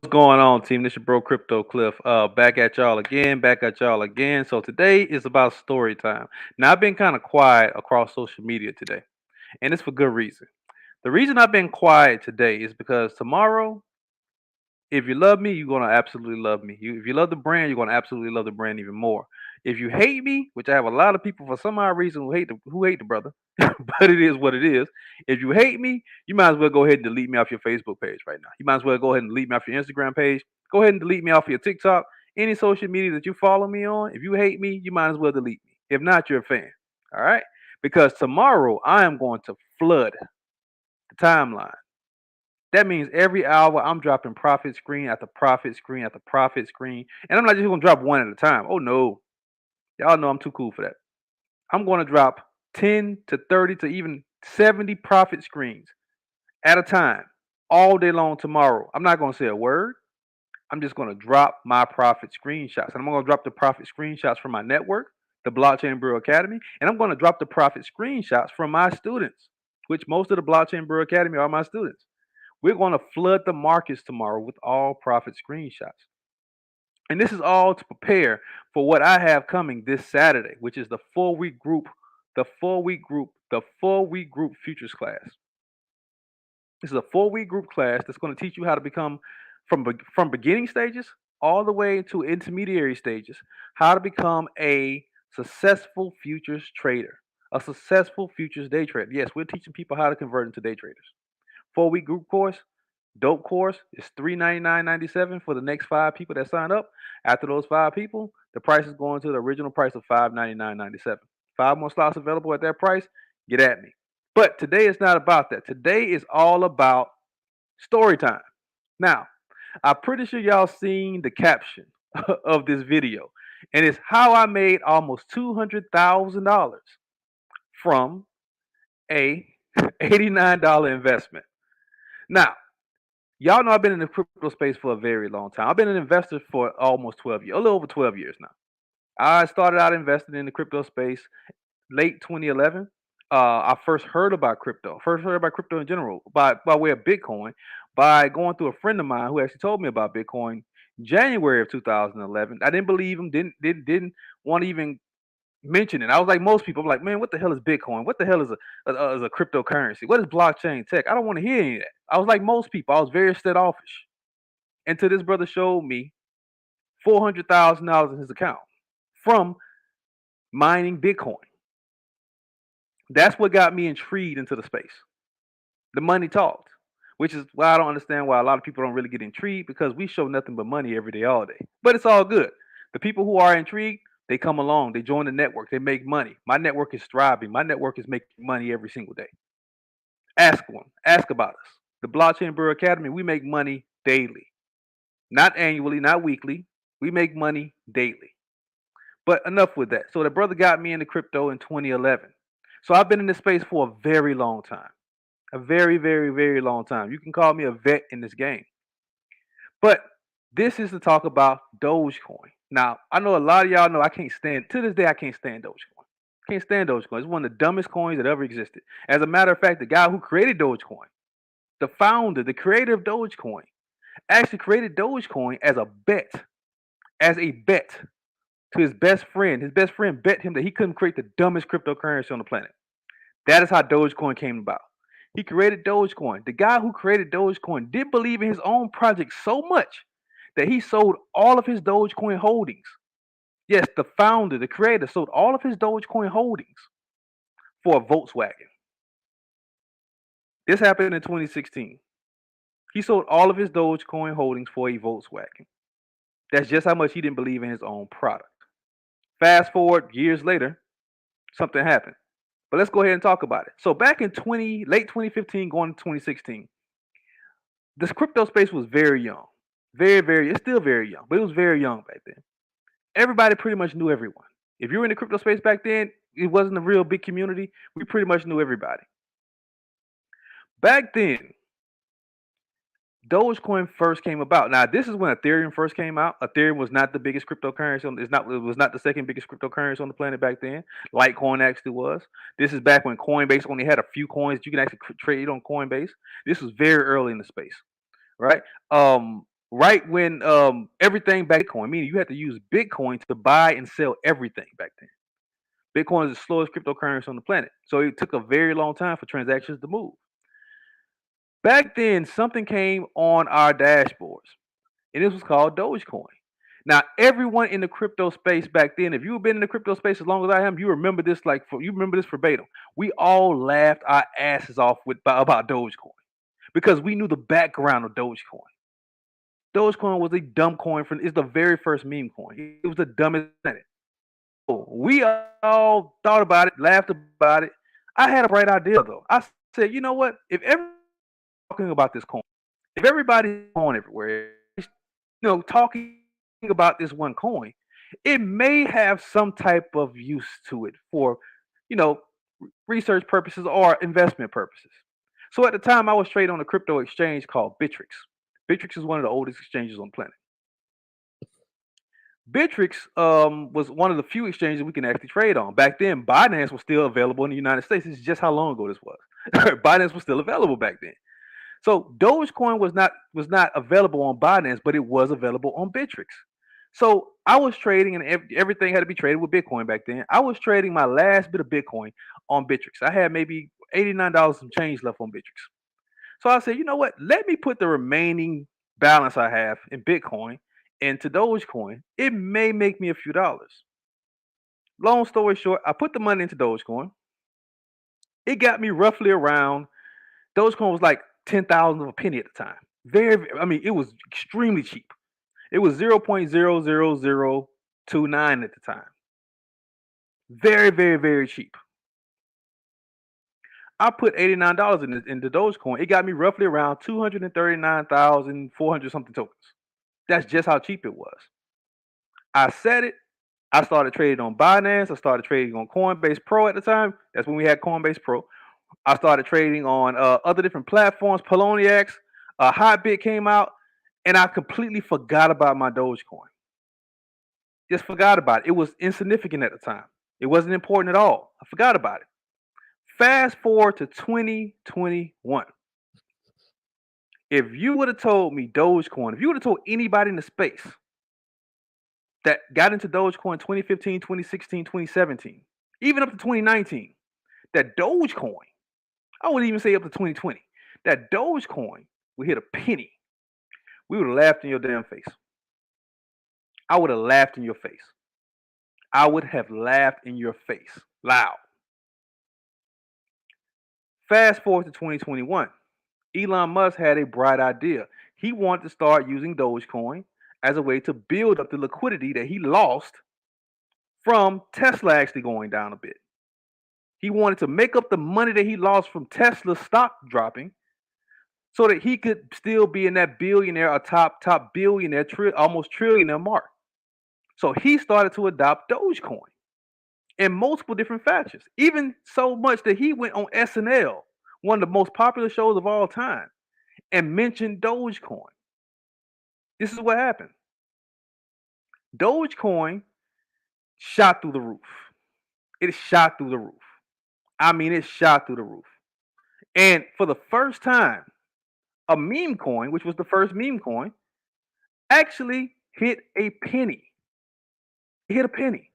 Going on, team? This your bro Crypto Cliff. Back at y'all again, back at y'all again. So today is about story time. Now I've been kind of quiet across social media today, and it's for good reason. The reason I've been quiet today is because tomorrow, if you love me, you're gonna absolutely love me. If you love the brand, you're gonna absolutely love the brand even more. If you hate me, which I have a lot of people for some odd reason who hate the brother, but it is what it is. If you hate me, you might as well go ahead and delete me off your Facebook page right now. You might as well go ahead and delete me off your Instagram page. Go ahead and delete me off your TikTok. Any social media that you follow me on, if you hate me, you might as well delete me. If not, you're a fan. All right? Because tomorrow I am going to flood the timeline. That means every hour I'm dropping profit screen after profit screen after profit screen. And I'm not just gonna drop one at a time. Oh no. Y'all know I'm too cool for that. I'm gonna drop 10 to 30 to even 70 profit screens at a time all day long tomorrow. I'm not gonna say a word. I'm just gonna drop my profit screenshots. And I'm gonna drop the profit screenshots from my network, the Blockchain Bureau Academy, and I'm gonna drop the profit screenshots from my students, which most of the Blockchain Bureau Academy are my students. We're going to flood the markets tomorrow with all profit screenshots. And this is all to prepare for what I have coming this Saturday, which is the 4 week group futures class. This is a 4 week group class that's going to teach you how to become from beginning stages all the way to intermediary stages, how to become a successful futures trader, a successful futures day trader. Yes, we're teaching people how to convert into day traders. 4 week group course, dope course is $399.97 for the next 5 people that sign up. After those 5 people, the price is going to the original price of $599.97. 5 more slots available at that price. Get at me. But today is not about that. Today is all about story time. Now, I'm pretty sure y'all seen the caption of this video, and it's how I made almost $200,000 from a $89 investment. Now, y'all know I've been in the crypto space for a very long time. I've been an investor for almost 12 years, a little over 12 years now. I started out investing in the crypto space late 2011. I first heard about crypto in general by way of Bitcoin, by going through a friend of mine who actually told me about Bitcoin January of 2011. I didn't believe him, didn't want to even mention it. I was like most people, I'm like, man, what the hell is Bitcoin? What the hell is a cryptocurrency? What is blockchain tech? I don't want to hear any of that. I was like most people. I was very standoffish until this brother showed me $400,000 in his account from mining Bitcoin. That's what got me intrigued into the space. The money talked, which is why I don't understand why a lot of people don't really get intrigued, because we show nothing but money every day, all day. But it's all good. The people who are intrigued, they come along, they join the network, they make money. My network is thriving. My network is making money every single day. Ask one, ask about us. The Blockchain Bureau Academy, we make money daily, not annually, not weekly. We make money daily. But enough with that. So the brother got me into crypto in 2011. So I've been in this space for a very long time. A very, very, very long time. You can call me a vet in this game. But this is to talk about Dogecoin. Now, I know a lot of y'all know I can't stand, to this day, I can't stand Dogecoin. Can't stand Dogecoin. It's one of the dumbest coins that ever existed. As a matter of fact, the guy who created Dogecoin, the founder, the creator of Dogecoin, actually created Dogecoin as a bet to his best friend. His best friend bet him that he couldn't create the dumbest cryptocurrency on the planet. That is how Dogecoin came about. He created Dogecoin. The guy who created Dogecoin did believe in his own project so much that he sold all of his Dogecoin holdings. Yes, the founder, the creator, sold all of his Dogecoin holdings for a Volkswagen. This happened in 2016. He sold all of his Dogecoin holdings for a Volkswagen. That's just how much he didn't believe in his own product. Fast forward years later, something happened. But let's go ahead and talk about it. So back in late 2015, going to 2016, this crypto space was very young. Very, very, it's still very young, but it was very young back then. Everybody pretty much knew everyone. If you were in the crypto space back then, it wasn't a real big community. We pretty much knew everybody. Back then, Dogecoin first came about. Now, this is when Ethereum first came out. Ethereum was not the biggest cryptocurrency. It was not the second biggest cryptocurrency on the planet back then. Litecoin actually was. This is back when Coinbase only had a few coins you can actually trade on Coinbase. This was very early in the space, right? right when everything back Bitcoin, meaning you had to use Bitcoin to buy and sell everything back then. Bitcoin is the slowest cryptocurrency on the planet. So it took a very long time for transactions to move. Back then, something came on our dashboards, and this was called Dogecoin. Now, everyone in the crypto space back then, if you've been in the crypto space as long as I am, you remember this you remember this verbatim. We all laughed our asses off about Dogecoin because we knew the background of Dogecoin. Dogecoin was a dumb coin it's the very first meme coin. It was the dumbest planet. We all thought about it, laughed about it. I had a bright idea though. I said, you know what? If everyone's talking about this coin, if everybody's going everywhere, talking about this one coin, it may have some type of use to it for, you know, research purposes or investment purposes. So at the time, I was trading on a crypto exchange called Bittrex. Bittrex is one of the oldest exchanges on the planet. Bittrex was one of the few exchanges we can actually trade on. Back then, Binance was still available in the United States. This is just how long ago this was. Binance was still available back then. So Dogecoin was not available on Binance, but it was available on Bittrex. So I was trading, and everything had to be traded with Bitcoin back then. I was trading my last bit of Bitcoin on Bittrex. I had maybe $89 some change left on Bittrex. So I said, you know what? Let me put the remaining balance I have in Bitcoin into Dogecoin. It may make me a few dollars. Long story short, I put the money into Dogecoin. It got me roughly around, Dogecoin was like 10,000 of a penny at the time. I mean, it was extremely cheap. It was 0.00029 at the time. Very, very, very cheap. I put $89 into Dogecoin. It got me roughly around 239,400 something tokens. That's just how cheap it was. I set it. I started trading on Binance. I started trading on Coinbase Pro at the time. That's when we had Coinbase Pro. I started trading on other different platforms. Poloniex, Hotbit came out, and I completely forgot about my Dogecoin. Just forgot about it. It was insignificant at the time. It wasn't important at all. I forgot about it. Fast forward to 2021. If you would have told me Dogecoin, if you would have told anybody in the space that got into Dogecoin 2015, 2016, 2017, even up to 2019, that Dogecoin, I wouldn't even say up to 2020, that Dogecoin would hit a penny, we would have laughed in your damn face. I would have laughed in your face. I would have laughed in your face loud. Fast forward to 2021. Elon Musk had a bright idea. He wanted to start using Dogecoin as a way to build up the liquidity that he lost from Tesla actually going down a bit. He wanted to make up the money that he lost from Tesla stock dropping so that he could still be in that billionaire or top billionaire, almost trillionaire mark. So he started to adopt Dogecoin in multiple different fashions, even so much that he went on SNL, one of the most popular shows of all time, and mentioned Dogecoin. This is what happened. Dogecoin shot through the roof. It shot through the roof. I mean, it shot through the roof. And for the first time, a meme coin, which was the first meme coin, actually hit a penny. It hit a penny.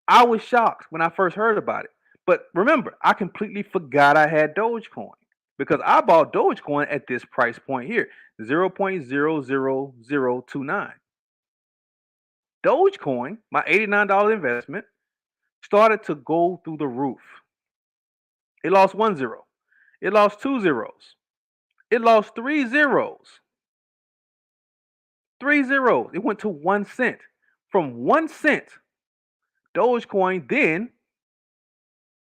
I was shocked when I first heard about it. But remember, I completely forgot I had Dogecoin because I bought Dogecoin at this price point here, 0.00029. Dogecoin, my $89 investment, started to go through the roof. It lost 1 zero. It lost 2 zeros. It lost 3 zeros. 3 zeros. It went to 1 cent. From 1 cent, Dogecoin then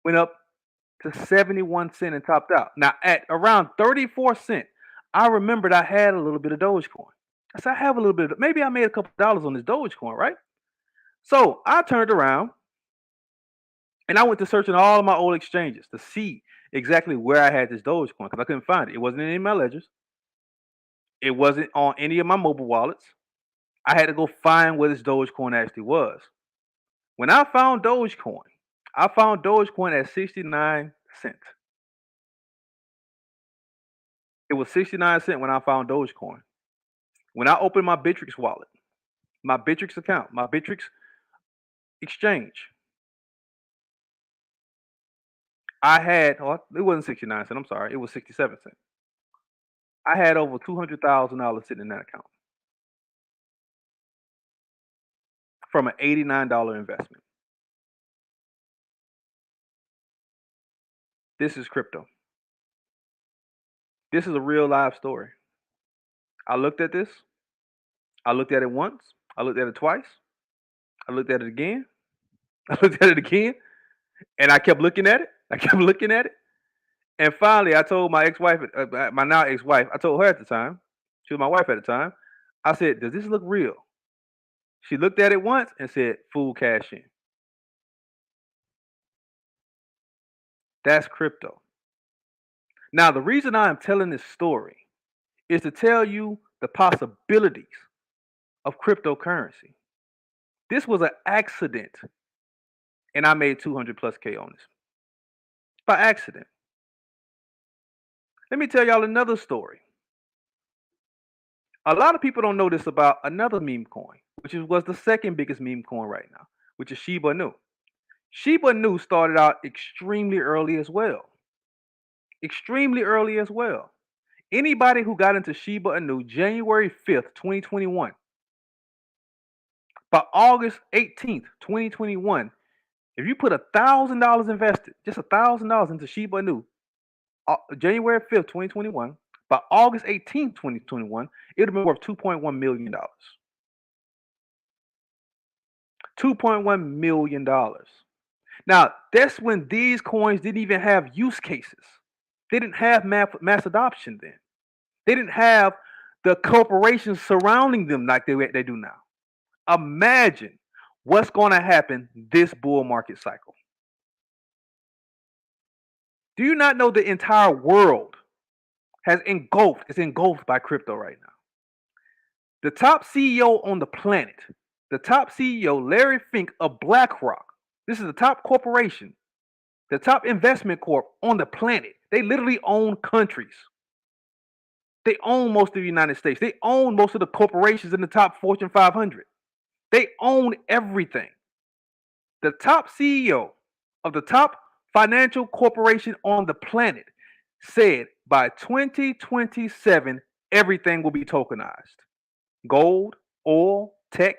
went up to 71 cents and topped out. Now at around 34 cents, I remembered I had a little bit of Dogecoin. I said, I have a little bit maybe I made a couple dollars on this Dogecoin, right? So I turned around and I went to searching all of my old exchanges to see exactly where I had this Dogecoin because I couldn't find it. It wasn't in any of my ledgers. It wasn't on any of my mobile wallets. I had to go find where this Dogecoin actually was. When I found Dogecoin at 69 cents. It was 69 cents when I found Dogecoin. When I opened my Bittrex wallet, my Bittrex account, my Bittrex exchange, I had, it wasn't 69 cents, I'm sorry, it was 67 cents. I had over $200,000 sitting in that account from an $89 investment. This is crypto. This is a real live story. I looked at this. I looked at it once. I looked at it twice. I looked at it again. I looked at it again. And I kept looking at it. I kept looking at it. And finally, I told my ex-wife, my now ex-wife, I told her at the time, she was my wife at the time, I said, does this look real? She looked at it once and said, full cash in. That's crypto. Now, the reason I am telling this story is to tell you the possibilities of cryptocurrency. This was an accident, and I made 200 plus K on this by accident. Let me tell y'all another story. A lot of people don't know this about another meme coin, which was the second biggest meme coin right now, which is Shiba Inu. Shiba Inu started out extremely early as well. Extremely early as well. Anybody who got into Shiba Inu January 5th, 2021, by August 18th, 2021, if you put $1,000 invested, just $1,000 into Shiba Inu, January 5th, 2021, by August 18th, 2021, it would have been worth $2.1 million. $2.1 million. Now, that's when these coins didn't even have use cases. They didn't have mass adoption then. They didn't have the corporations surrounding them like they do now. Imagine what's going to happen this bull market cycle. Do you not know the entire world is engulfed by crypto right now? The top CEO on the planet, the top CEO, Larry Fink of BlackRock, this is the top corporation, the top investment corp on the planet. They literally own countries. They own most of the United States. They own most of the corporations in the top Fortune 500. They own everything. The top CEO of the top financial corporation on the planet said by 2027, everything will be tokenized. Gold, oil, tech,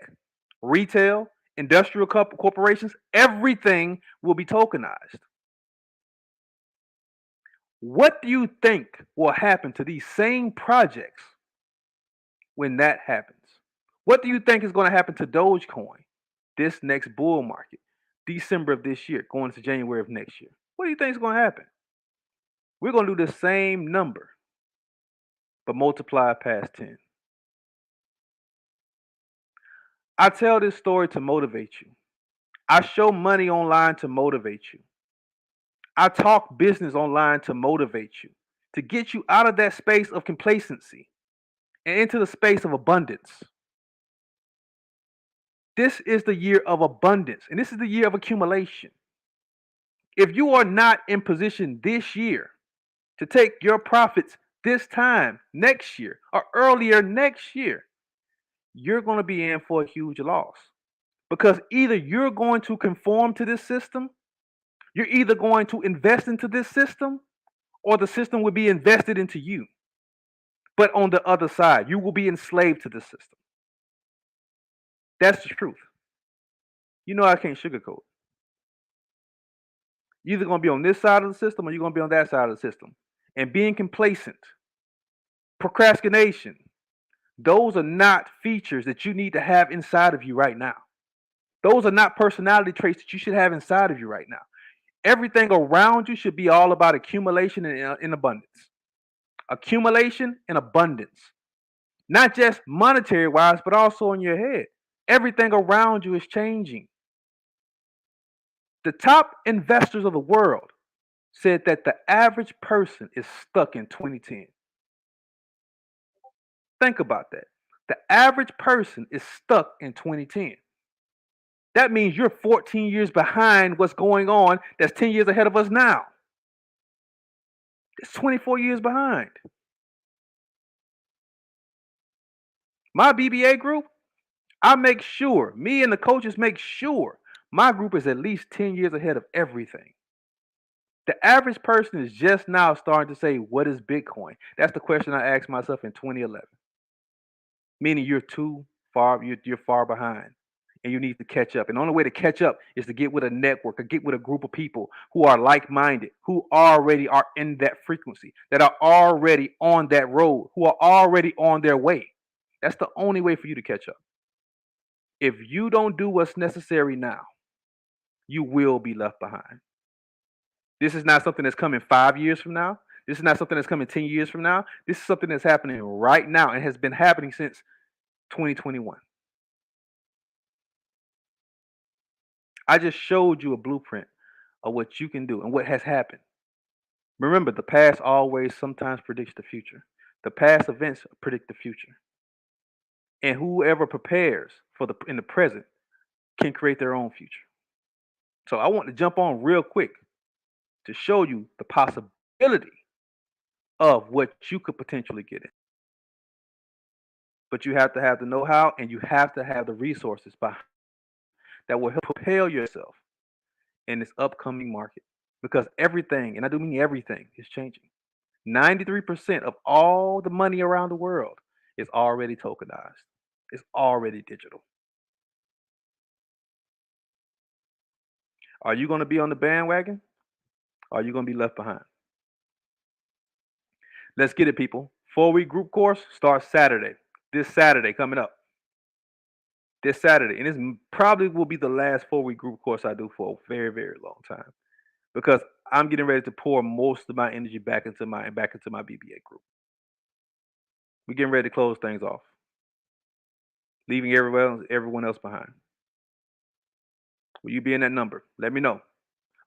retail, industrial corporations, everything will be tokenized. What do you think will happen to these same projects when that happens? What do you think is going to happen to Dogecoin this next bull market, December of this year, going to January of next year? What do you think is going to happen? We're going to do the same number, but multiply it past 10. I tell this story to motivate you. I show money online to motivate you. I talk business online to motivate you, to get you out of that space of complacency and into the space of abundance. This is the year of abundance, and this is the year of accumulation. If you are not in position this year to take your profits this time next year or earlier next year, you're going to be in for a huge loss. Because either you're going to conform to this system, you're either going to invest into this system, or the system will be invested into you. But on the other side, you will be enslaved to this system. That's the truth. You know I can't sugarcoat. You're either going to be on this side of the system or you're going to be on that side of the system. And being complacent, procrastination, those are not features that you need to have inside of you right now. Those are not personality traits that you should have inside of you right now. Everything around you should be all about accumulation and abundance. Accumulation and abundance. Not just monetary wise, but also in your head. Everything around you is changing. The top investors of the world said that the average person is stuck in 2010. Think about that. The average person is stuck in 2010. That means you're 14 years behind what's going on that's 10 years ahead of us now. It's 24 years behind. My BBA group, I make sure, me and the coaches make sure my group is at least 10 years ahead of everything. The average person is just now starting to say, what is Bitcoin? That's the question I asked myself in 2011. Meaning you're too far, you're far behind and you need to catch up. And the only way to catch up is to get with a network or get with a group of people who are like minded, who already are in that frequency, that are already on that road, who are already on their way. That's the only way for you to catch up. If you don't do what's necessary now, you will be left behind. This is not something that's coming 5 years from now. This is not something that's coming 10 years from now. This is something that's happening right now and has been happening since 2021. I just showed you a blueprint of what you can do and what has happened. Remember, the past always sometimes predicts the future. The past events predict the future. And whoever prepares for the in the present can create their own future. So I want to jump on real quick to show you the possibility of what you could potentially get in. But you have to have the know-how and you have to have the resources that will help propel yourself in this upcoming market. Because everything, and I do mean everything, is changing. 93% of all the money around the world is already tokenized. It's already digital. Are you going to be on the bandwagon? Or are you going to be left behind? Let's get it, people. 4-week group course starts Saturday. This Saturday coming up. This Saturday. And this probably will be the last 4-week group course I do for a very, very long time. Because I'm getting ready to pour most of my energy back into my BBA group. We're getting ready to close things off, leaving everyone else behind. Will you be in that number? Let me know.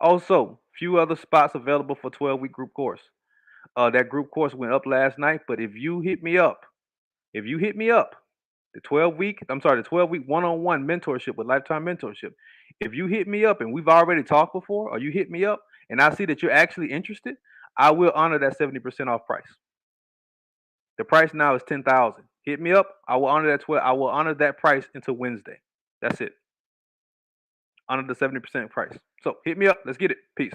Also, few other spots available for 12-week group course. That group course went up last night, but if you hit me up, the 12-week one-on-one mentorship with lifetime mentorship. If you hit me up and we've already talked before, or you hit me up and I see that you're actually interested, I will honor that 70% off price. The price now is 10,000. Hit me up. I will honor that 12. I will honor that price until Wednesday. That's it. Honor the 70% price. So hit me up. Let's get it. Peace.